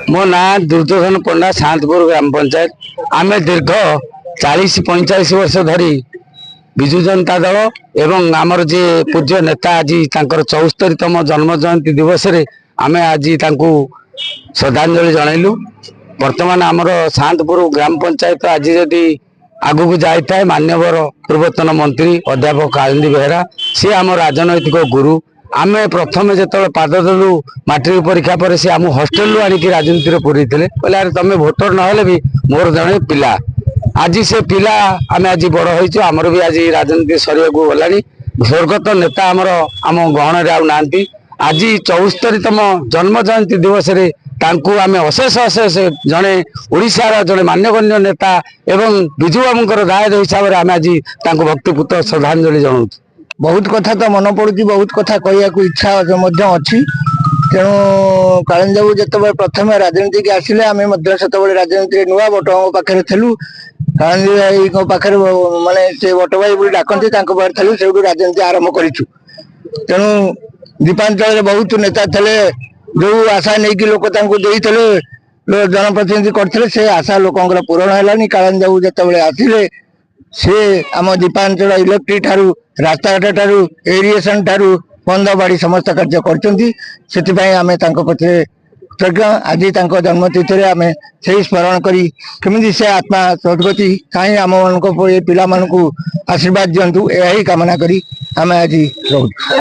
मो ना दुर्योधन पंडा शांतपुर ग्राम पंचायत। आम दीर्घ 40-45 वर्ष धरी विजु जनता दल एवं आमर जे पूज्य नेता आज 74तम जन्म जयंती दिवस रे आम आज श्रद्धांजलि जनइलु। वर्तमान आमर शांतपुर ग्राम पंचायत आज जदि आगु को जाए मान्यवर पूर्वतन मंत्री अध्यापक कालिंदी बेहरा सी आम राजनैतिक गुरु। आम प्रथम जो पाद देलु मैट्रिक परीक्षा पर सी आम हस्टेल आणिक राजनीति पूरी थे कहले अरे तुम भोटर ना भी मोर जड़े पिला आज से पिला आम आज बड़ हो आमर भी आज राजनीति सरिया को गला। स्वर्गत नेता आमर आम गहन आना आज 74तम जन्म जयंती दिवस रे तांकु आमे अशेष अशेष जड़े ओडिशार जड़े मान्यगण्य नेता एवं विजु बाबूर दायद हिसाब से आम आज भक्तिपूत श्रद्धांजलि जनाऊँ। बहुत कथा तो मन पड़ुची, बहुत कथा कहया को इच्छा अच्छी। तेणु कालिंदी बाबू जो प्रथम राजनीति की आसिले आम से राजनीति नुआ बट पाखे थेलु। कालिंदी भाई पाखे माने से बट भाई बोली डाकती थेलु से राजनीति आरंभ करूँ। तेणु दीपांचल बहुत नेता थे जो आशा नहीं कि लोक जनप्रतिनिधि करते से आशा लोकंर पूरण है। कालिंदी बाबू जो आसिले से आम दीपांचल इलेक्ट्रिक ठारू रास्ताघाट ठारू एरिएशन ठारू बंद बाड़ी समस्त कार्य करमें प्रति कृतज्ञ। आज जन्मतिथि आम से स्मरण करी केमी से आत्मा सदगति कहीं आम मान पिला आशीर्वाद दिंतु यही कामना करी आम आज रहू।